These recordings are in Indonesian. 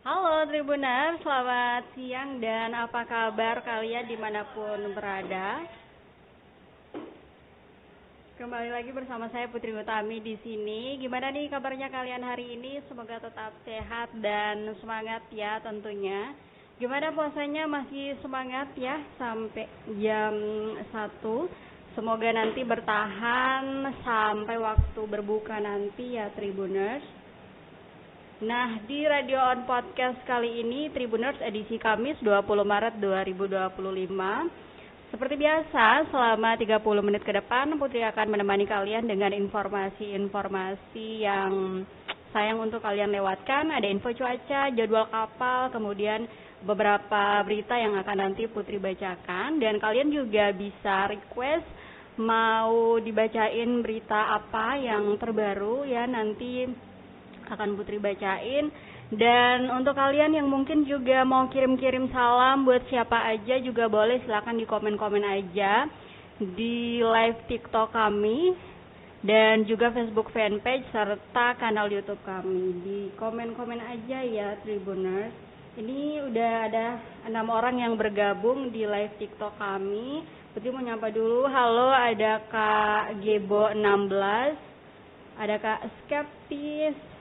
Halo Tribuners, selamat siang dan apa kabar kalian dimanapun berada? Kembali lagi bersama saya Putri Utami di sini. Gimana nih kabarnya kalian hari ini? Semoga tetap sehat dan semangat ya tentunya. Gimana puasanya, masih semangat ya sampai jam 1? Semoga nanti bertahan sampai waktu berbuka nanti ya Tribuners. Nah, di Radio On Podcast kali ini Tribuners edisi Kamis 20 Maret 2025. Seperti biasa, selama 30 menit ke depan Putri akan menemani kalian dengan informasi-informasi yang sayang untuk kalian lewatkan. Ada info cuaca, jadwal kapal, kemudian beberapa berita yang akan nanti Putri bacakan. Dan kalian juga bisa request mau dibacain berita apa yang terbaru ya, nanti akan Putri bacain. Dan untuk kalian yang mungkin juga mau kirim-kirim salam buat siapa aja juga boleh, silakan di komen-komen aja di live TikTok kami dan juga Facebook fanpage serta kanal YouTube kami. Di komen-komen aja ya Tribuners. Ini udah ada 6 orang yang bergabung di live TikTok kami. Putri mau nyapa dulu. Halo, ada Kak Gebo 16, ada Kak Skeptis.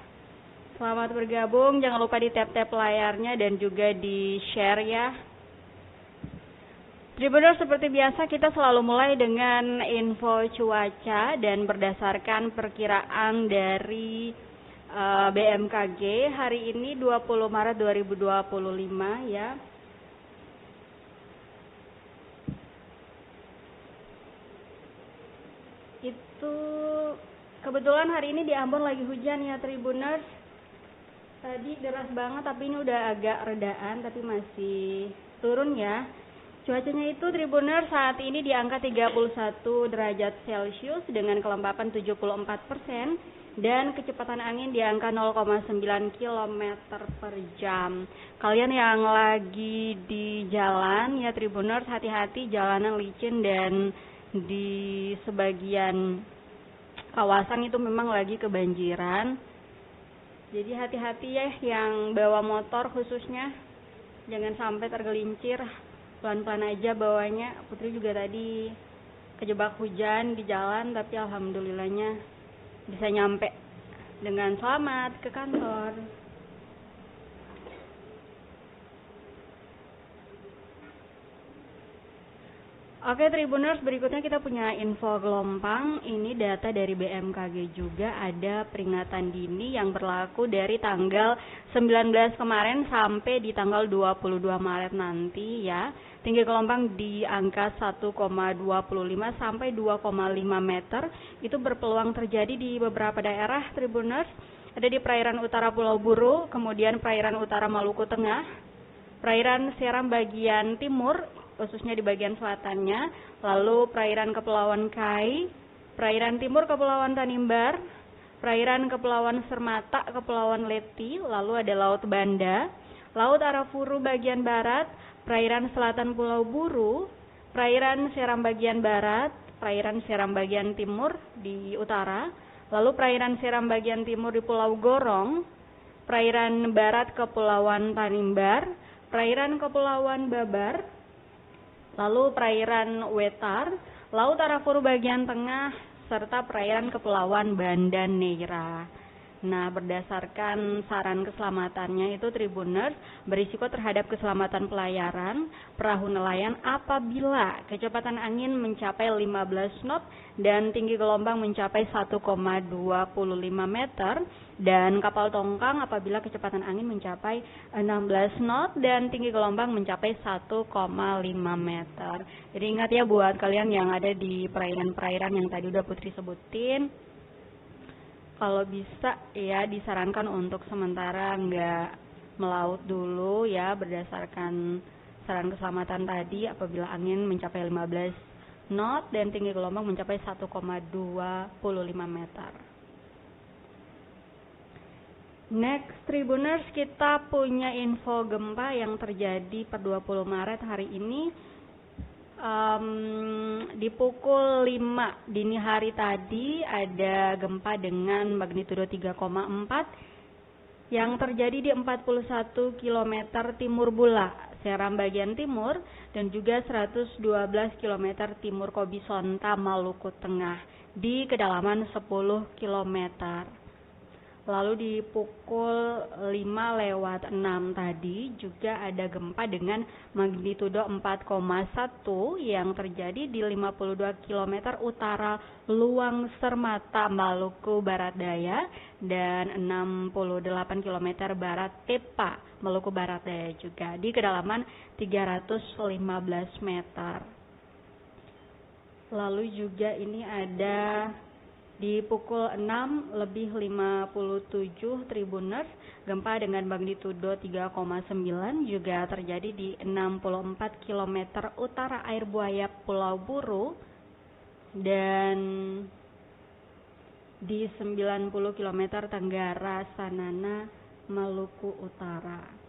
Selamat bergabung, jangan lupa di tap-tap layarnya dan juga di share ya. Tribuners, seperti biasa kita selalu mulai dengan info cuaca dan berdasarkan perkiraan dari BMKG hari ini 20 Maret 2025 ya. Itu kebetulan hari ini di Ambon lagi hujan ya Tribuners. Tadi deras banget tapi ini udah agak redaan tapi masih turun ya. Cuacanya itu Tribuners saat ini di angka 31 derajat Celcius dengan kelembapan 74% dan kecepatan angin di angka 0,9 km per jam. Kalian yang lagi di jalan ya Tribuners, hati-hati, jalanan licin dan di sebagian kawasan itu memang lagi kebanjiran. Jadi hati-hati ya yang bawa motor khususnya, jangan sampai tergelincir, pelan-pelan aja bawanya. Putri juga tadi kejebak hujan di jalan tapi alhamdulillahnya bisa nyampe dengan selamat ke kantor. Oke Tribuners, berikutnya kita punya info gelombang. Ini data dari BMKG juga, ada peringatan dini yang berlaku dari tanggal 19 kemarin sampai di tanggal 22 Maret nanti ya. Tinggi gelombang di angka 1,25 sampai 2,5 meter. Itu berpeluang terjadi di beberapa daerah Tribuners. Ada di perairan utara Pulau Buru, kemudian perairan utara Maluku Tengah, perairan Seram bagian timur, khususnya di bagian selatannya, lalu perairan Kepulauan Kai, perairan timur Kepulauan Tanimbar, perairan Kepulauan Sermata, Kepulauan Leti, lalu ada Laut Banda, Laut Arafuru bagian barat, perairan selatan Pulau Buru, perairan Seram bagian barat, perairan Seram bagian timur di utara, lalu perairan Seram bagian timur di Pulau Gorong, perairan barat Kepulauan Tanimbar, perairan Kepulauan Babar, lalu perairan Wetar, Laut Arafuru bagian tengah, serta perairan Kepulauan Banda Neira. Nah, berdasarkan saran keselamatannya itu Tribuners, berisiko terhadap keselamatan pelayaran perahu nelayan apabila kecepatan angin mencapai 15 knot dan tinggi gelombang mencapai 1,25 meter, dan kapal tongkang apabila kecepatan angin mencapai 16 knot dan tinggi gelombang mencapai 1,5 meter. Jadi ingat ya buat kalian yang ada di perairan-perairan yang tadi udah Putri sebutin, kalau bisa ya disarankan untuk sementara nggak melaut dulu ya, berdasarkan saran keselamatan tadi. Apabila angin mencapai 15 knot dan tinggi gelombang mencapai 1,25 meter. Next Tribuners, kita punya info gempa yang terjadi per 20 Maret hari ini. Di pukul 5 dini hari tadi ada gempa dengan magnitudo 3,4 yang terjadi di 41 km timur Bula, Seram bagian timur, dan juga 112 km timur Kobisonta, Maluku Tengah di kedalaman 10 km. Lalu di pukul 5:06 tadi juga ada gempa dengan magnitudo 4,1 yang terjadi di 52 km utara Luang Sermata, Maluku Barat Daya, dan 68 km barat Tepa, Maluku Barat Daya juga di kedalaman 315 meter. Lalu juga ini ada di pukul 6:57 Tribuners, gempa dengan magnitudo 3,9 juga terjadi di 64 km utara Air Buaya Pulau Buru dan di 90 km tenggara Sanana, Maluku Utara.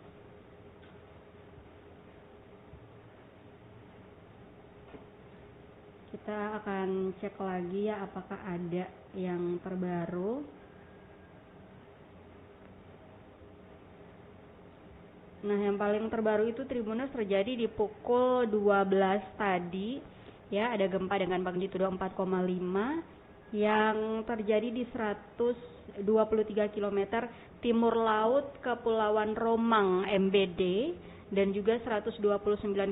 Kita akan cek lagi ya apakah ada yang terbaru. Nah, yang paling terbaru itu Tribuners terjadi di pukul 12 tadi ya, ada gempa dengan magnitudo 4,5 yang terjadi di 123 km timur laut Kepulauan Romang MBD dan juga 129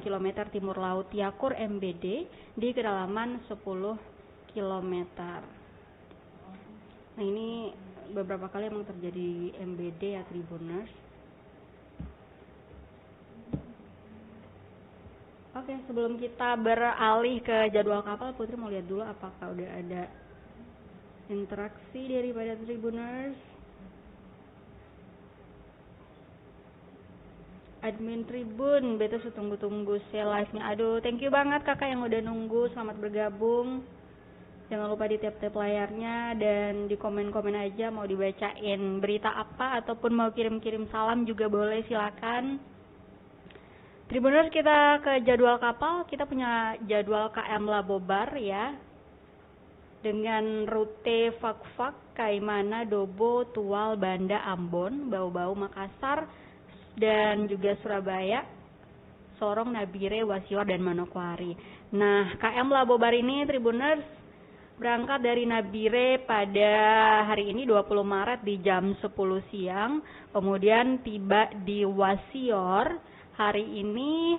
km timur laut Yakur MBD di kedalaman 10 km. Nah, ini beberapa kali emang terjadi MBD ya Tribuners. Oke, sebelum kita beralih ke jadwal kapal, Putri mau lihat dulu apakah udah ada interaksi daripada Tribuners. Admin Tribun, beta tunggu-tunggu live-nya. Aduh, thank you banget kakak yang udah nunggu, selamat bergabung. Jangan lupa di tap-tap layarnya dan di komen-komen aja mau dibacain berita apa ataupun mau kirim-kirim salam juga boleh, silakan. Tribuners, kita ke jadwal kapal. Kita punya jadwal KM Labobar ya, dengan rute Fak-Fak, Kaimana, Dobo, Tual, Banda, Ambon, Bau-Bau, Makassar, dan juga Surabaya, Sorong, Nabire, Wasior, dan Manokwari. Nah, KM Labobar ini Tribuners berangkat dari Nabire pada hari ini 20 Maret di jam 10 siang, kemudian tiba di Wasior hari ini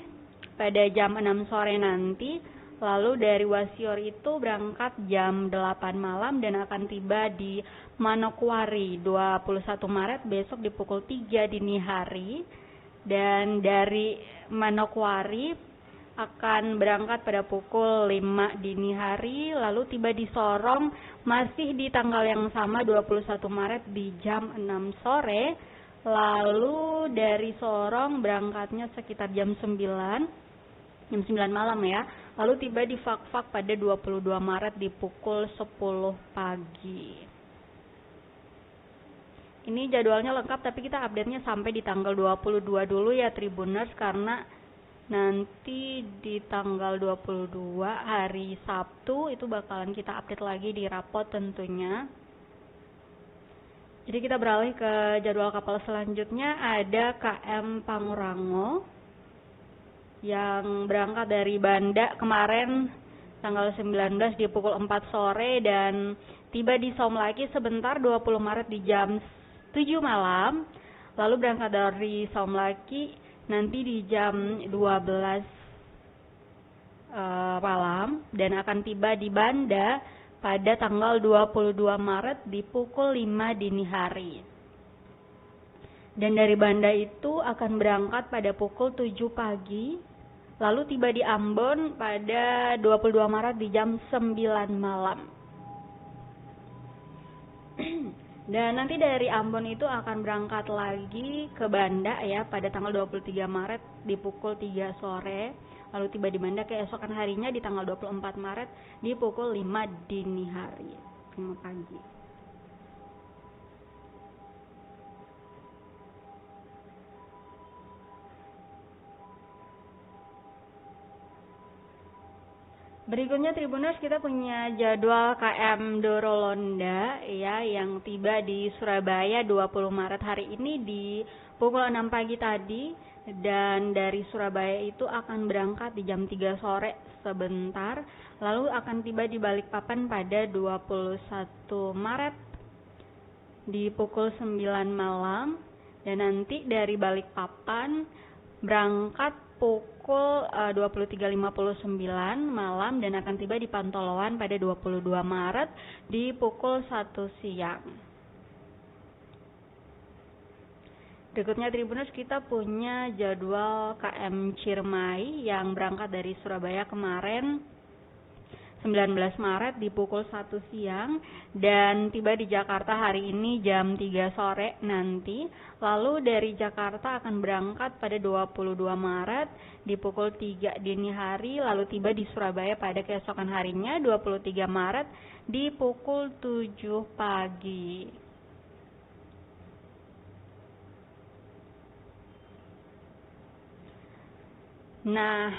pada jam 6 sore nanti. Lalu dari Wasior itu berangkat jam 8 malam dan akan tiba di Manokwari 21 Maret besok di pukul 3 dini hari. Dan dari Manokwari akan berangkat pada pukul 5 dini hari, lalu tiba di Sorong masih di tanggal yang sama 21 Maret di jam 6 sore. Lalu dari Sorong berangkatnya sekitar jam 9 malam ya. Lalu tiba di Fak-Fak pada 22 Maret di pukul 10 pagi. Ini jadwalnya lengkap tapi kita update-nya sampai di tanggal 22 dulu ya Tribuners, karena nanti di tanggal 22 hari Sabtu itu bakalan kita update lagi di rapot tentunya. Jadi kita beralih ke jadwal kapal selanjutnya. Ada KM Pangurango yang berangkat dari Banda kemarin tanggal 19 di pukul 4 sore dan tiba di Somlaki sebentar 20 Maret di jam 7 malam. Lalu berangkat dari Somlaki nanti di jam 12 malam dan akan tiba di Banda pada tanggal 22 Maret di pukul 5 dini hari. Dan dari Banda itu akan berangkat pada pukul 7 pagi. Lalu tiba di Ambon pada 22 Maret di jam 9 malam. Dan nanti dari Ambon itu akan berangkat lagi ke Banda ya pada tanggal 23 Maret di pukul 3 sore. Lalu tiba di Banda keesokan harinya di tanggal 24 Maret di pukul 5 dini hari, 5 pagi. Berikutnya Tribuners, kita punya jadwal KM Dorolonda ya yang tiba di Surabaya 20 Maret hari ini di pukul 6 pagi tadi, dan dari Surabaya itu akan berangkat di jam 3 sore sebentar, lalu akan tiba di Balikpapan pada 21 Maret di pukul 9 malam, dan nanti dari Balikpapan berangkat pukul 23.59 malam dan akan tiba di Pantoloan pada 22 Maret di pukul 1 siang. Berikutnya Tribuners, kita punya jadwal KM Ciremai yang berangkat dari Surabaya kemarin 19 Maret di pukul 1 siang dan tiba di Jakarta hari ini jam 3 sore nanti. Lalu dari Jakarta akan berangkat pada 22 Maret di pukul 3 dini hari, lalu tiba di Surabaya pada keesokan harinya 23 Maret di pukul 7 pagi. Nah,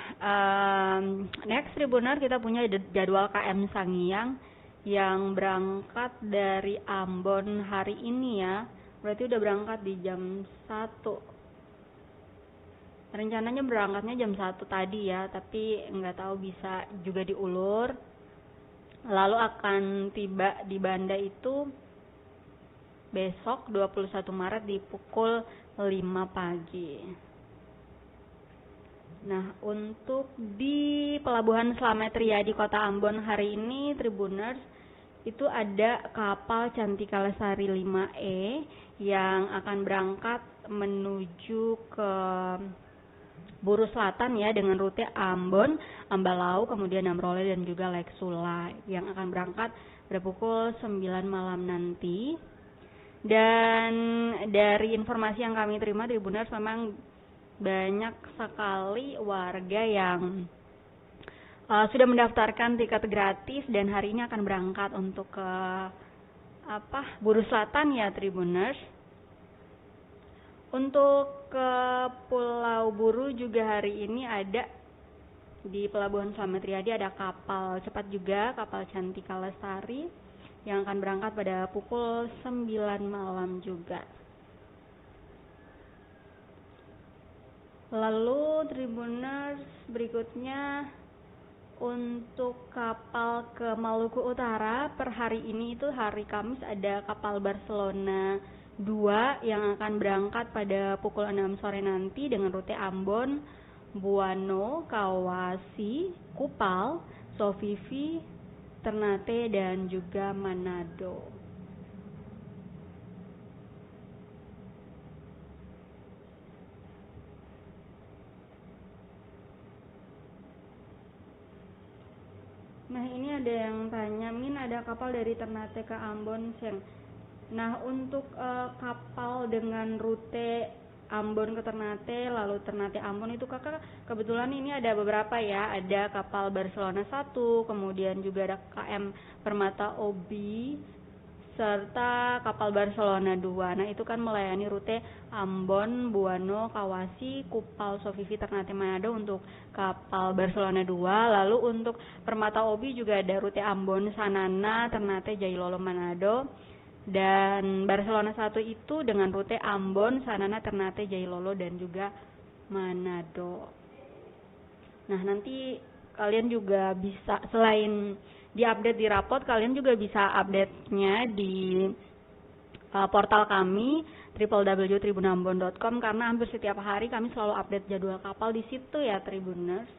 next Tribuners, kita punya jadwal KM Sangiang yang berangkat dari Ambon hari ini ya. Berarti udah berangkat di jam 1. Rencananya berangkatnya jam 1 tadi ya, tapi nggak tahu bisa juga diulur. Lalu akan tiba di Banda itu besok 21 Maret di pukul 5 pagi. Nah, untuk di Pelabuhan Slamet Riyadi Kota Ambon hari ini Tribuners, itu ada kapal Cantika Lestari 5E yang akan berangkat menuju ke Buru Selatan ya dengan rute Ambon, Ambalau, kemudian Amrole dan juga Lek Sula yang akan berangkat pada pukul 9 malam nanti. Dan dari informasi yang kami terima Tribuners, memang banyak sekali warga yang sudah mendaftarkan tiket gratis dan hari ini akan berangkat untuk ke Buru Selatan ya Tribuners. Untuk ke Pulau Buru juga hari ini ada di Pelabuhan Slamet Riyadi ada kapal cepat juga, kapal Cantika Lestari yang akan berangkat pada pukul 9 malam juga. Lalu Tribuners, berikutnya untuk kapal ke Maluku Utara per hari ini itu hari Kamis ada kapal Barcelona 2 yang akan berangkat pada pukul 6 sore nanti dengan rute Ambon, Buano, Kawasi, Kupal, Sofifi, Ternate dan juga Manado. Nah, ini ada yang tanya, Min ada kapal dari Ternate ke Ambon, Sen. Nah, untuk kapal dengan rute Ambon ke Ternate, lalu Ternate Ambon itu kakak kebetulan ini ada beberapa ya. Ada kapal Barcelona 1, kemudian juga ada KM Permata Obi, serta kapal Barcelona 2. Nah, itu kan melayani rute Ambon, Buano, Kawasi, Kupal, Sofifi, Ternate, Manado untuk kapal Barcelona 2. Lalu untuk Permata Obi juga ada rute Ambon, Sanana, Ternate, Jailolo, Manado. Dan Barcelona 1 itu dengan rute Ambon, Sanana, Ternate, Jailolo dan juga Manado. Nah, nanti kalian juga bisa selain diupdate di rapot, kalian juga bisa update-nya di portal kami www.tribunambon.com karena hampir setiap hari kami selalu update jadwal kapal di situ ya Tribuners.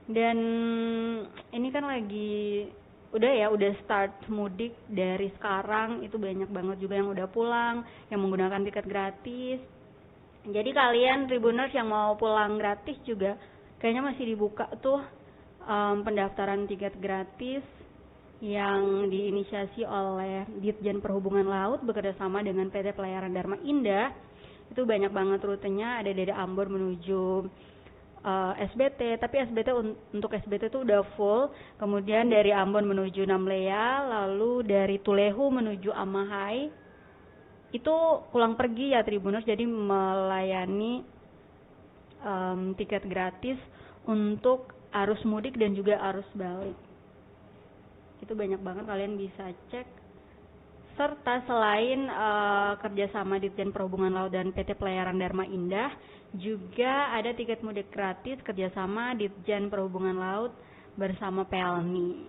Dan ini kan lagi udah start mudik dari sekarang, itu banyak banget juga yang udah pulang, yang menggunakan tiket gratis. Jadi kalian Tribuners yang mau pulang gratis juga kayaknya masih dibuka tuh pendaftaran tiket gratis yang diinisiasi oleh Ditjen Perhubungan Laut bekerjasama dengan PT Pelayaran Dharma Indah. Itu banyak banget rutenya, ada dari Ambon menuju SBT, tapi untuk SBT itu udah full. Kemudian dari Ambon menuju Namlea, lalu dari Tulehu menuju Amahai itu pulang pergi ya Tribuners, jadi melayani tiket gratis untuk arus mudik dan juga arus balik. Itu banyak banget, kalian bisa cek. Serta selain kerjasama Ditjen Perhubungan Laut dan PT Pelayaran Dharma Indah, juga ada tiket mudik gratis kerjasama Ditjen Perhubungan Laut bersama Pelni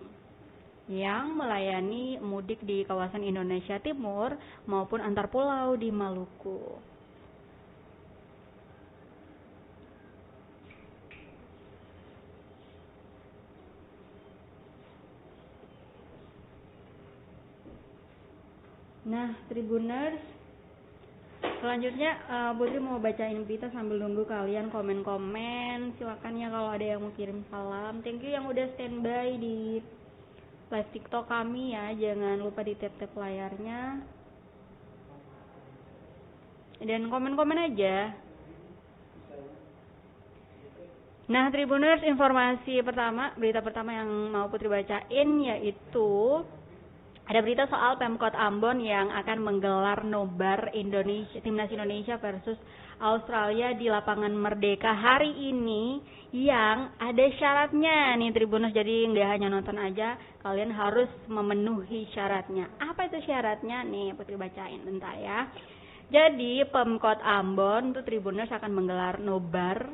yang melayani mudik di kawasan Indonesia Timur maupun antar pulau di Maluku. Nah, Tribuners, selanjutnya Putri mau bacain berita sambil nunggu kalian komen-komen. Silakan ya kalau ada yang mau kirim salam. Thank you yang udah standby di live TikTok kami ya. Jangan lupa di tap-tap layarnya. Dan komen-komen aja. Nah, Tribuners, informasi pertama, berita pertama yang mau Putri bacain yaitu ada berita soal Pemkot Ambon yang akan menggelar nobar Timnas Indonesia versus Australia di lapangan Merdeka hari ini yang ada syaratnya nih Tribuners. Jadi nggak hanya nonton aja, kalian harus memenuhi syaratnya. Apa itu syaratnya? Nih Putri bacain bentar ya. Jadi Pemkot Ambon tuh Tribuners akan menggelar nobar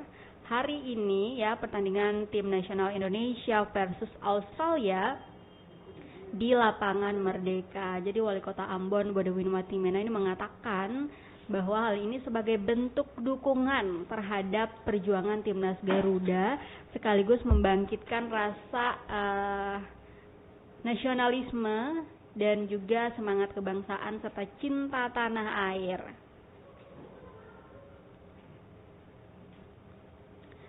hari ini ya, pertandingan tim nasional Indonesia versus Australia di lapangan Merdeka. Jadi Wali Kota Ambon Bodewin Watimena ini mengatakan bahwa hal ini sebagai bentuk dukungan terhadap perjuangan timnas Garuda sekaligus membangkitkan rasa nasionalisme dan juga semangat kebangsaan serta cinta tanah air.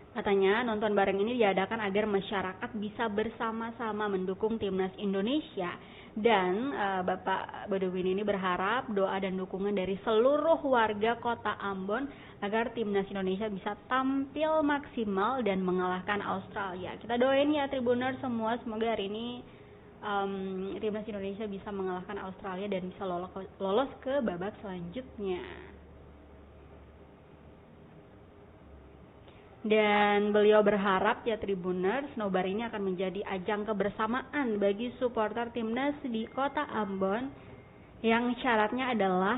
Katanya nonton bareng ini diadakan agar masyarakat bisa bersama-sama mendukung timnas Indonesia dan Bapak Bodewin ini berharap doa dan dukungan dari seluruh warga Kota Ambon agar timnas Indonesia bisa tampil maksimal dan mengalahkan Australia. Kita doain ya Tribuners semua, semoga hari ini timnas Indonesia bisa mengalahkan Australia dan bisa lolos ke babak selanjutnya. Dan beliau berharap ya Tribuners, nobar ini akan menjadi ajang kebersamaan bagi supporter timnas di Kota Ambon yang syaratnya adalah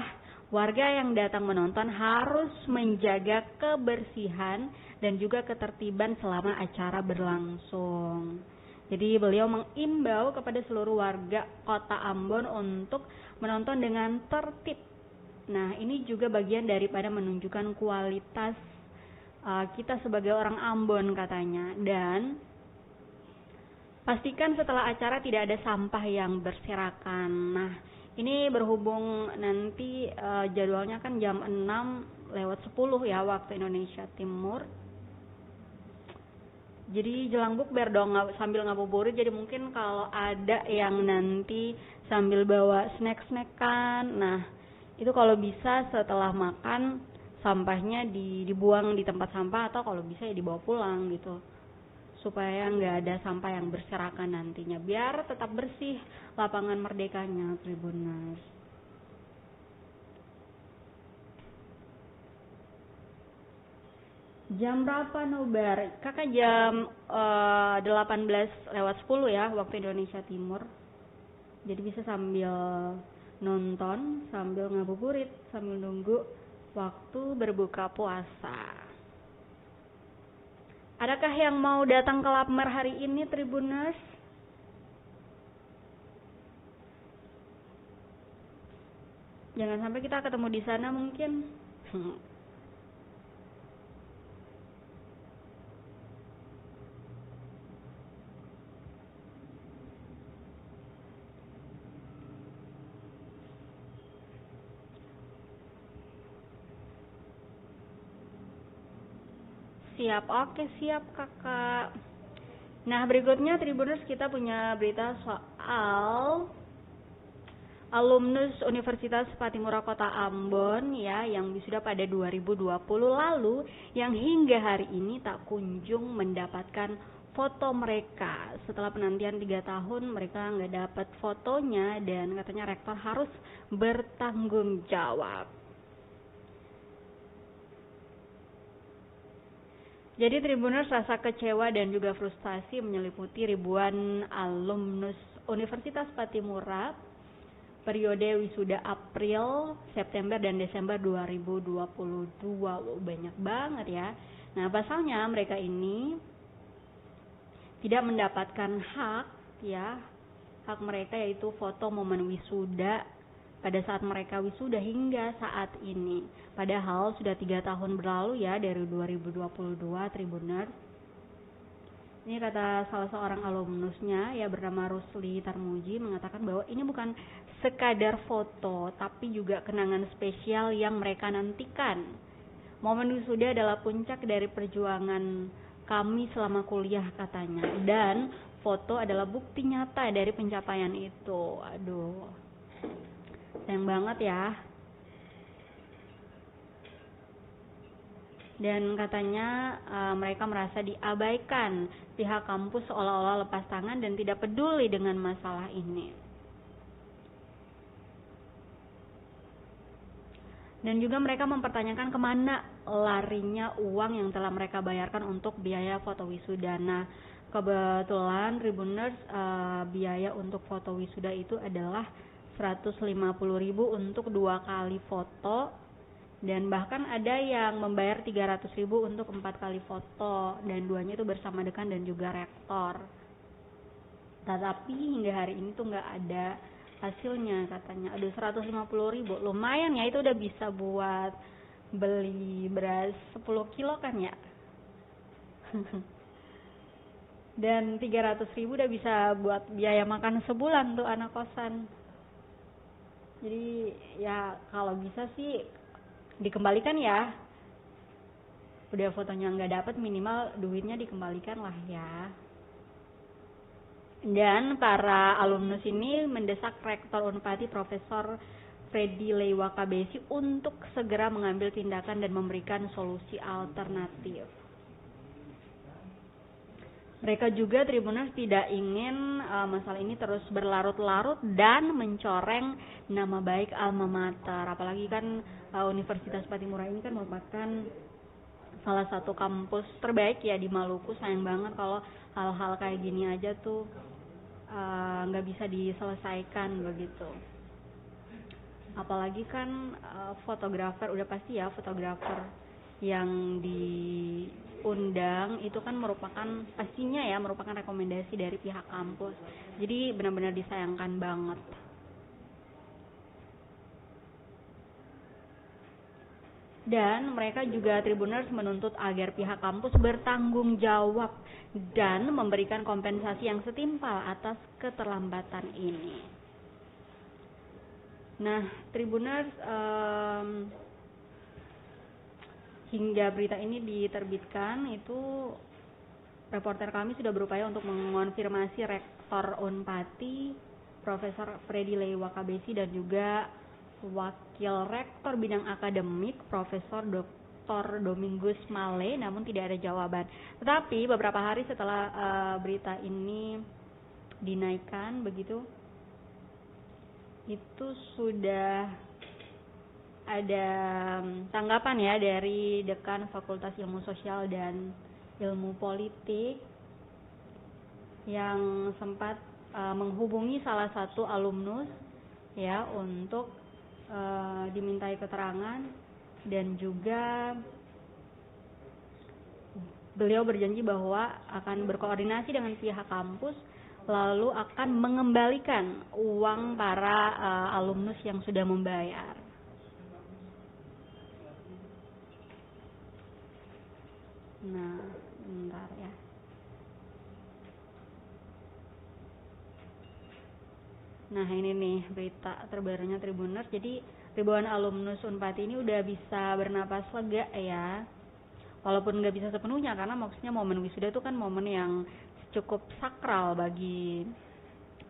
warga yang datang menonton harus menjaga kebersihan dan juga ketertiban selama acara berlangsung. Jadi beliau mengimbau kepada seluruh warga Kota Ambon untuk menonton dengan tertib. Nah, ini juga bagian daripada menunjukkan kualitas kita sebagai orang Ambon katanya. Dan pastikan setelah acara tidak ada sampah yang berserakan. Nah, ini berhubung nanti jadwalnya kan jam 6:10 ya waktu Indonesia Timur. Jadi jelang bukber dong sambil ngabuburit. Jadi mungkin kalau ada yang nanti sambil bawa snack-snackan, nah itu kalau bisa setelah makan sampahnya dibuang di tempat sampah atau kalau bisa ya dibawa pulang gitu, supaya nggak ada sampah yang berserakan nantinya, biar tetap bersih lapangan Merdekanya Tribuners. Jam berapa nobar? Kakak jam 18:10 ya waktu Indonesia Timur. Jadi bisa sambil nonton, sambil ngabuburit, sambil nunggu waktu berbuka puasa. Adakah yang mau datang ke Lapmer hari ini Tribuners? Jangan sampai kita ketemu di sana mungkin. Siap, oke siap kakak. Nah berikutnya Tribuners kita punya berita soal alumnus Universitas Patimura Kota Ambon ya yang wisuda pada 2020 lalu yang hingga hari ini tak kunjung mendapatkan foto mereka. Setelah penantian 3 tahun mereka nggak dapat fotonya dan katanya rektor harus bertanggung jawab. Jadi Tribuners, rasa kecewa dan juga frustasi menyelimuti ribuan alumnus Universitas Patimura periode wisuda April, September, dan Desember 2022. Banyak banget ya. Nah, pasalnya mereka ini tidak mendapatkan hak mereka, yaitu foto momen wisuda pada saat mereka wisuda hingga saat ini. Padahal sudah 3 tahun berlalu ya dari 2022, Tribuners. Ini kata salah seorang alumnusnya ya, bernama Rusli Tarmuji, mengatakan bahwa ini bukan sekadar foto tapi juga kenangan spesial yang mereka nantikan. Momen wisuda adalah puncak dari perjuangan kami selama kuliah, katanya, dan foto adalah bukti nyata dari pencapaian itu. Aduh, sayang banget ya. Dan katanya mereka merasa diabaikan pihak kampus, seolah-olah lepas tangan dan tidak peduli dengan masalah ini. Dan juga mereka mempertanyakan kemana larinya uang yang telah mereka bayarkan untuk biaya foto wisuda. Nah, kebetulan Tribuners, biaya untuk foto wisuda itu adalah 150.000 untuk 2 kali foto. Dan bahkan ada yang membayar 300.000 untuk 4 kali foto, dan duanya itu bersama dekan dan juga rektor. Tetapi hingga hari ini tuh nggak ada hasilnya, katanya. Aduh, 150.000 lumayan ya, itu udah bisa buat beli beras 10 kilo kan ya. Dan 300.000 udah bisa buat biaya makan sebulan tuh anak kosan. Jadi ya kalau bisa sih dikembalikan ya. Udah fotonya nggak dapat, minimal duitnya dikembalikan lah ya. Dan para alumnus ini mendesak Rektor Unpati Profesor Freddy Leiwakabesi untuk segera mengambil tindakan dan memberikan solusi alternatif. Mereka juga, Tribuners, tidak ingin masalah ini terus berlarut-larut dan mencoreng nama baik alma mater. Apalagi kan Universitas Patimura ini kan merupakan salah satu kampus terbaik ya di Maluku. Sayang banget kalau hal-hal kayak gini aja tuh nggak bisa diselesaikan begitu. Apalagi kan fotografer, udah pasti ya fotografer yang diundang itu kan pastinya merupakan rekomendasi dari pihak kampus. Jadi benar-benar disayangkan banget. Dan mereka juga, Tribuners, menuntut agar pihak kampus bertanggung jawab dan memberikan kompensasi yang setimpal atas keterlambatan ini. Nah, Tribuners, hingga berita ini diterbitkan itu reporter kami sudah berupaya untuk mengonfirmasi Rektor Unpati Profesor Freddy Leiwakabesi dan juga Wakil Rektor Bidang Akademik Profesor Dr. Domingus Male, namun tidak ada jawaban. Tetapi beberapa hari setelah berita ini dinaikkan begitu, itu sudah ada tanggapan ya dari Dekan Fakultas Ilmu Sosial dan Ilmu Politik yang sempat menghubungi salah satu alumnus ya untuk dimintai keterangan, dan juga beliau berjanji bahwa akan berkoordinasi dengan pihak kampus lalu akan mengembalikan uang para alumnus yang sudah membayar. Nah, bentar ya. Nah, ini nih berita terbarunya, Tribuners. Jadi ribuan alumnus Unpati ini udah bisa bernapas lega ya. Walaupun nggak bisa sepenuhnya, karena maksudnya momen wisuda itu kan momen yang cukup sakral bagi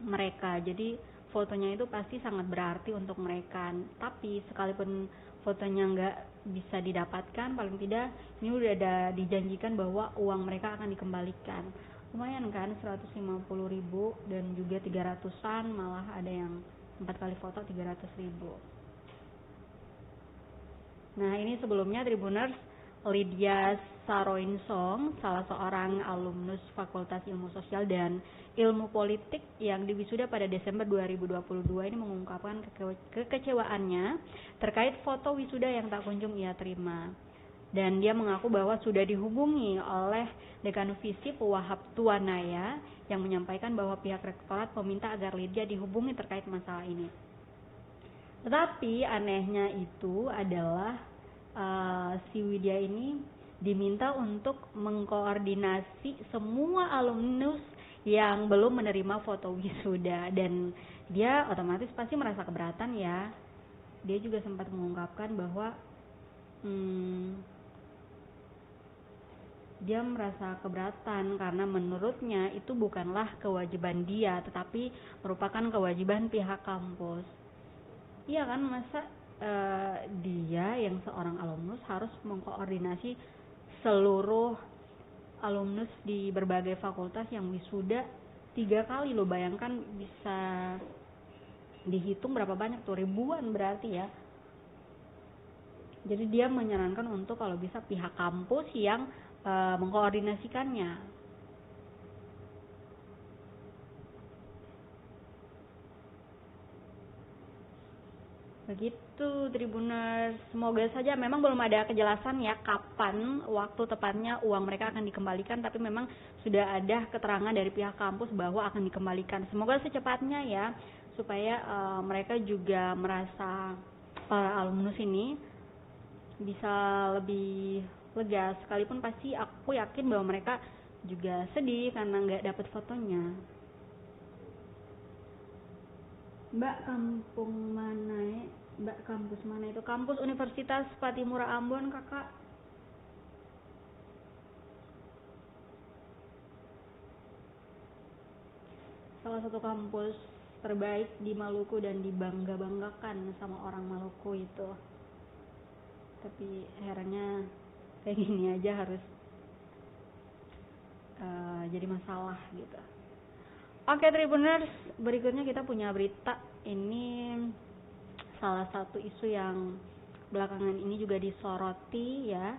mereka. Jadi fotonya itu pasti sangat berarti untuk mereka. Tapi sekalipun fotonya nggak bisa didapatkan, paling tidak ini udah ada dijanjikan bahwa uang mereka akan dikembalikan. Lumayan kan, 150.000 dan juga 300-an, malah ada yang 4 kali foto 300.000. Nah, ini sebelumnya, Tribuners, Lydia Saroinsong, salah seorang alumnus Fakultas Ilmu Sosial dan Ilmu Politik yang diwisuda pada Desember 2022 ini mengungkapkan kekecewaannya terkait foto wisuda yang tak kunjung ia terima. Dan dia mengaku bahwa sudah dihubungi oleh Dekan Visip Wahab Tuanaya yang menyampaikan bahwa pihak rektorat meminta agar Lydia dihubungi terkait masalah ini. Tetapi anehnya itu adalah si Widya ini diminta untuk mengkoordinasi semua alumnus yang belum menerima foto wisuda, dan dia otomatis pasti merasa keberatan ya. Dia juga sempat mengungkapkan bahwa dia merasa keberatan karena menurutnya itu bukanlah kewajiban dia, tetapi merupakan kewajiban pihak kampus. Iya kan, masa dia yang seorang alumnus harus mengkoordinasi seluruh alumnus di berbagai fakultas yang wisuda 3 kali loh. Bayangkan, bisa dihitung berapa banyak tuh, ribuan berarti ya. Jadi dia menyarankan untuk kalau bisa pihak kampus yang mengkoordinasikannya. Begitu Tribuners, semoga saja, memang belum ada kejelasan ya kapan waktu tepatnya uang mereka akan dikembalikan, tapi memang sudah ada keterangan dari pihak kampus bahwa akan dikembalikan. Semoga secepatnya ya, supaya mereka juga merasa, para alumnus ini bisa lebih lega, sekalipun pasti aku yakin bahwa mereka juga sedih karena nggak dapat fotonya. Mbak kampung mana? Mbak kampus mana itu? Kampus Universitas Patimura Ambon, kakak. Salah satu kampus terbaik di Maluku dan dibangga-banggakan sama orang Maluku itu. Tapi herannya kayak gini aja harus jadi masalah gitu. Oke Tribuners, berikutnya kita punya berita. Ini salah satu isu yang belakangan ini juga disoroti ya,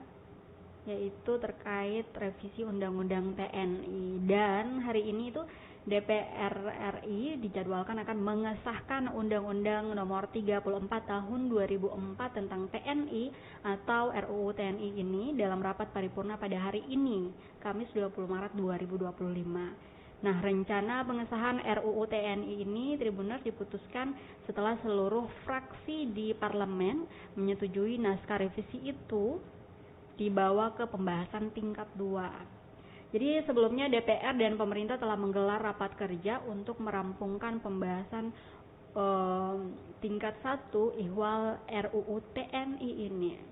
yaitu terkait revisi Undang-Undang TNI. Dan hari ini itu DPR RI dijadwalkan akan mengesahkan Undang-Undang Nomor 34 Tahun 2004 tentang TNI atau RUU TNI ini dalam rapat paripurna pada hari ini, Kamis 20 Maret 2025. Nah, rencana pengesahan RUU TNI ini Tribuners diputuskan setelah seluruh fraksi di parlemen menyetujui naskah revisi itu dibawa ke pembahasan tingkat 2. Jadi sebelumnya DPR dan pemerintah telah menggelar rapat kerja untuk merampungkan pembahasan tingkat 1 ihwal RUU TNI ini.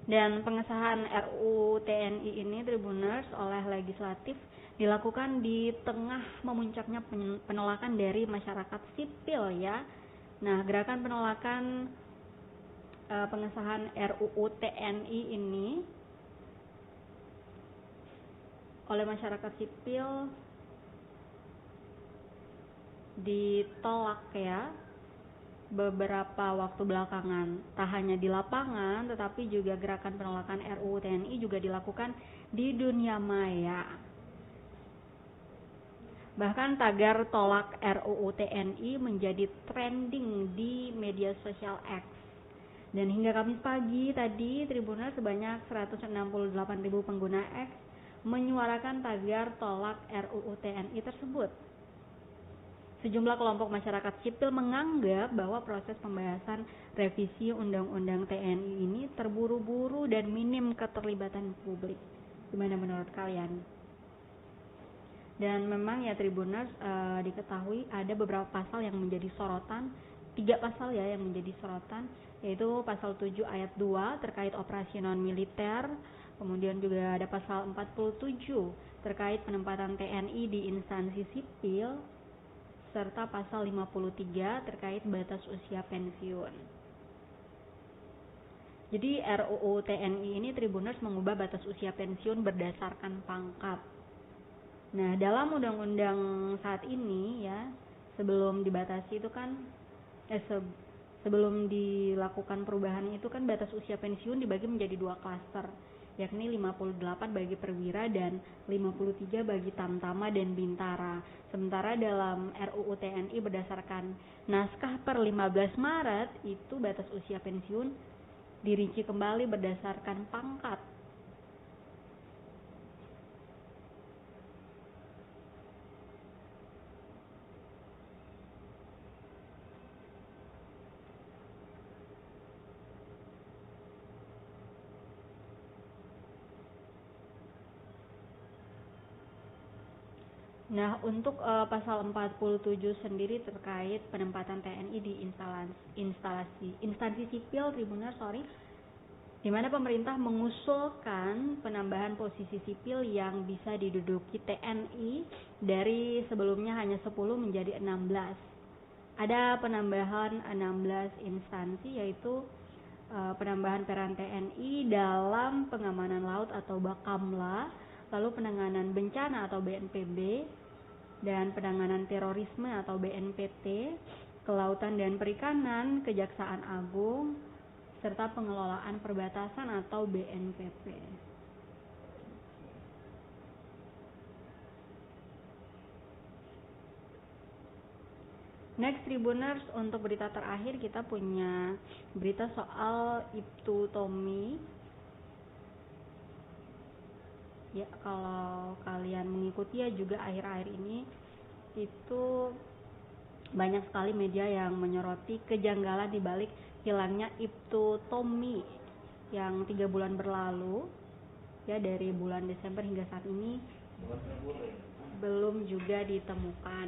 Dan pengesahan RUU TNI ini Tribuners oleh legislatif dilakukan di tengah memuncaknya penolakan dari masyarakat sipil ya. Nah, gerakan penolakan pengesahan RUU TNI ini oleh masyarakat sipil ditolak ya beberapa waktu belakangan. Tak hanya di lapangan, tetapi juga gerakan penolakan RUU TNI juga dilakukan di dunia maya. Bahkan tagar tolak RUU TNI menjadi trending di media sosial X. Dan hingga Kamis pagi tadi, Tribuners sebanyak 168.000 pengguna X menyuarakan tagar tolak RUU TNI tersebut. Sejumlah kelompok masyarakat sipil menganggap bahwa proses pembahasan revisi Undang-Undang TNI ini terburu-buru dan minim keterlibatan publik. Gimana menurut kalian? Dan memang ya Tribuners, diketahui ada beberapa pasal yang menjadi sorotan, 3 pasal ya yang menjadi sorotan, yaitu pasal 7 ayat 2 terkait operasi non-militer, kemudian juga ada pasal 47 terkait penempatan TNI di instansi sipil, serta pasal 53 terkait batas usia pensiun. Jadi RUU TNI ini Tribuners mengubah batas usia pensiun berdasarkan pangkat. Nah, dalam undang-undang saat ini ya, sebelum dibatasi itu kan sebelum dilakukan perubahan itu kan batas usia pensiun dibagi menjadi 2 klaster, yakni 58 bagi perwira dan 53 bagi tamtama dan bintara. Sementara dalam RUU TNI berdasarkan naskah per 15 Maret itu batas usia pensiun dirinci kembali berdasarkan pangkat. Nah, untuk pasal 47 sendiri terkait penempatan TNI di instansi sipil Tribuners, di mana pemerintah mengusulkan penambahan posisi sipil yang bisa diduduki TNI dari sebelumnya hanya 10 menjadi 16. Ada penambahan 16 instansi, yaitu penambahan peran TNI dalam pengamanan laut atau Bakamla, lalu penanganan bencana atau BNPB, dan penanganan terorisme atau BNPT, kelautan dan perikanan, Kejaksaan Agung, serta pengelolaan perbatasan atau BNPP. Next Tribuners, untuk berita terakhir kita punya berita soal Ibtu Tommy. Ya, kalau kalian mengikuti ya juga akhir-akhir ini itu banyak sekali media yang menyoroti kejanggalan di balik hilangnya Ibtu Tommy yang 3 bulan berlalu, ya dari bulan Desember hingga saat ini belum juga ditemukan.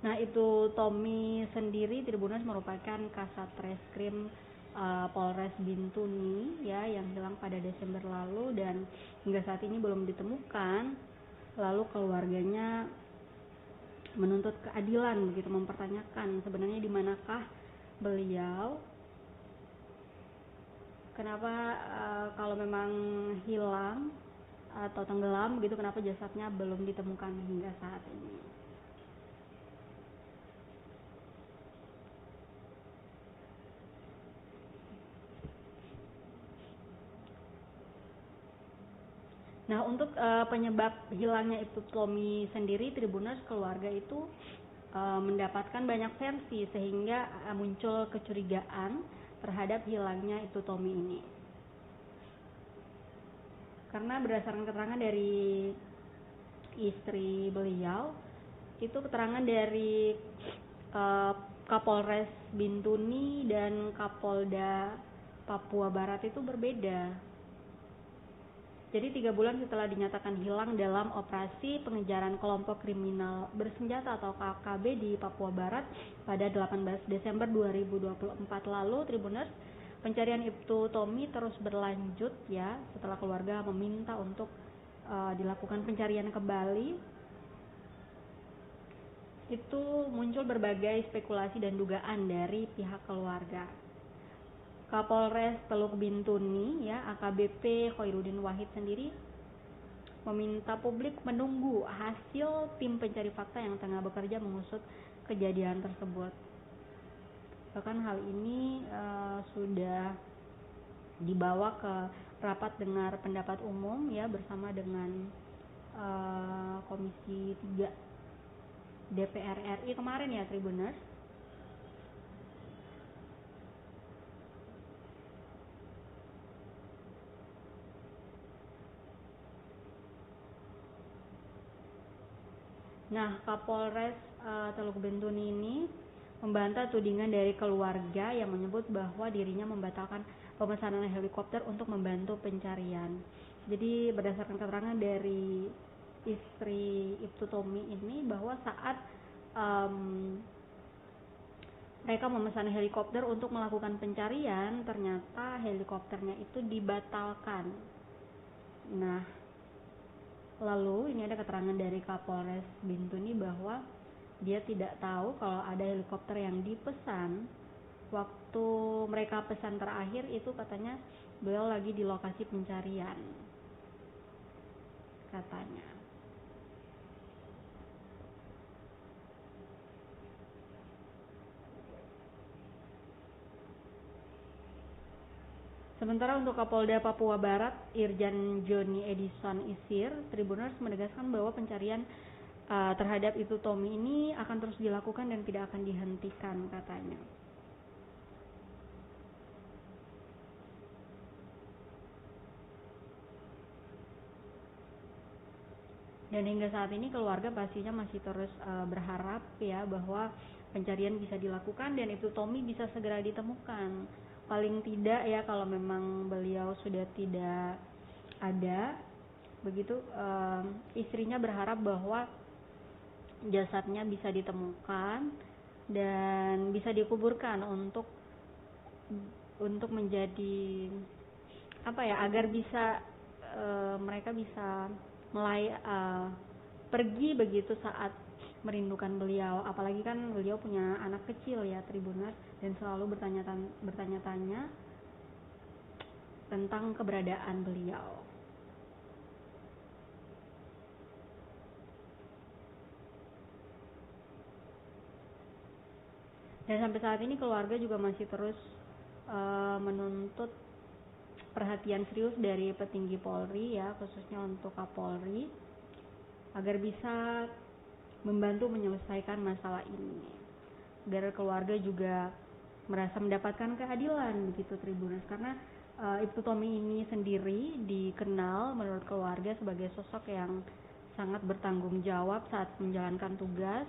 Nah, Ibtu Tommy sendiri Tribuners merupakan Kasat Reskrim Polres Bintuni ya yang hilang pada Desember lalu dan hingga saat ini belum ditemukan. Lalu keluarganya menuntut keadilan, begitu, mempertanyakan sebenarnya di manakah beliau, kenapa kalau memang hilang atau tenggelam begitu, kenapa jasadnya belum ditemukan hingga saat ini. Nah, untuk penyebab hilangnya Ibtu Tommy sendiri, Tribuners, keluarga itu mendapatkan banyak versi sehingga muncul kecurigaan terhadap hilangnya Ibtu Tommy ini. Karena berdasarkan keterangan dari istri beliau, itu keterangan dari Kapolres Bintuni dan Kapolda Papua Barat itu berbeda. Jadi 3 bulan setelah dinyatakan hilang dalam operasi pengejaran kelompok kriminal bersenjata atau KKB di Papua Barat pada 18 Desember 2024 lalu, Tribuners, pencarian Ibtu Tommy terus berlanjut ya setelah keluarga meminta untuk dilakukan pencarian kembali. Itu muncul berbagai spekulasi dan dugaan dari pihak keluarga. Kapolres Teluk Bintuni ya AKBP Khoirudin Wahid sendiri meminta publik menunggu hasil tim pencari fakta yang tengah bekerja mengusut kejadian tersebut. Bahkan hal ini sudah dibawa ke rapat dengar pendapat umum ya bersama dengan Komisi 3 DPR RI kemarin ya, Tribuners. Nah, Kapolres Teluk Bintuni ini membantah tudingan dari keluarga yang menyebut bahwa dirinya membatalkan pemesanan helikopter untuk membantu pencarian. Jadi berdasarkan keterangan dari istri Ibtu Tommy ini bahwa saat mereka memesan helikopter untuk melakukan pencarian, ternyata helikopternya itu dibatalkan. Nah, lalu ini ada keterangan dari Kapolres Bintuni bahwa dia tidak tahu kalau ada helikopter yang dipesan. Waktu mereka pesan terakhir itu katanya beliau lagi di lokasi pencarian, katanya. Sementara untuk Kapolda Papua Barat, Irjen Joni Edison Isir, Tribuners menegaskan bahwa pencarian terhadap Ibtu Tommy ini akan terus dilakukan dan tidak akan dihentikan katanya. Dan hingga saat ini keluarga pastinya masih terus berharap ya bahwa pencarian bisa dilakukan dan Ibtu Tommy bisa segera ditemukan. Paling tidak ya kalau memang beliau sudah tidak ada, begitu istrinya berharap bahwa jasadnya bisa ditemukan dan bisa dikuburkan untuk menjadi apa ya, agar bisa mereka bisa pergi begitu saat merindukan beliau, apalagi kan beliau punya anak kecil ya Tribuners, dan selalu bertanya-tanya tentang keberadaan beliau. Dan sampai saat ini keluarga juga masih terus menuntut perhatian serius dari petinggi Polri ya, khususnya untuk Kapolri, agar bisa membantu menyelesaikan masalah ini, agar keluarga juga merasa mendapatkan keadilan begitu Tribuners, karena Ibtu Tommy ini sendiri dikenal menurut keluarga sebagai sosok yang sangat bertanggung jawab saat menjalankan tugas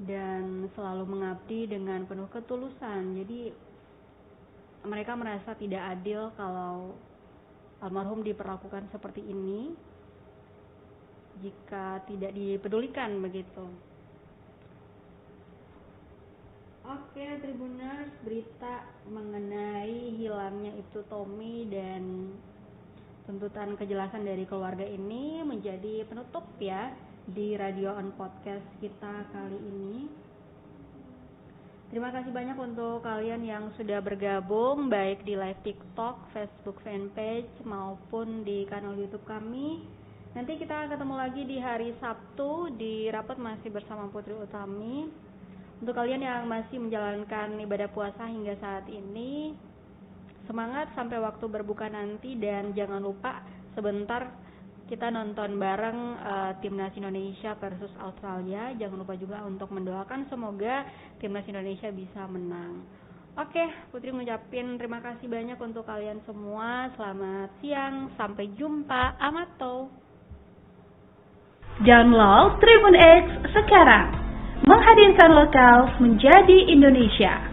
dan selalu mengabdi dengan penuh ketulusan. Jadi mereka merasa tidak adil kalau almarhum diperlakukan seperti ini jika tidak dipedulikan begitu. Oke Tribuners, berita mengenai hilangnya Ibtu Tommy dan tuntutan kejelasan dari keluarga ini menjadi penutup ya di Radio On Podcast kita kali ini. Terima kasih banyak untuk kalian yang sudah bergabung baik di live TikTok, Facebook fanpage maupun di kanal YouTube kami. Nanti kita ketemu lagi di hari Sabtu di rapat masih bersama Putri Utami. Untuk kalian yang masih menjalankan ibadah puasa hingga saat ini, semangat sampai waktu berbuka nanti, dan jangan lupa sebentar kita nonton bareng Timnas Indonesia versus Australia. Jangan lupa juga untuk mendoakan semoga Timnas Indonesia bisa menang. Oke, Putri ngucapin terima kasih banyak untuk kalian semua. Selamat siang, sampai jumpa. Amato. Download Tribun X sekarang, menghadirkan lokal menjadi Indonesia.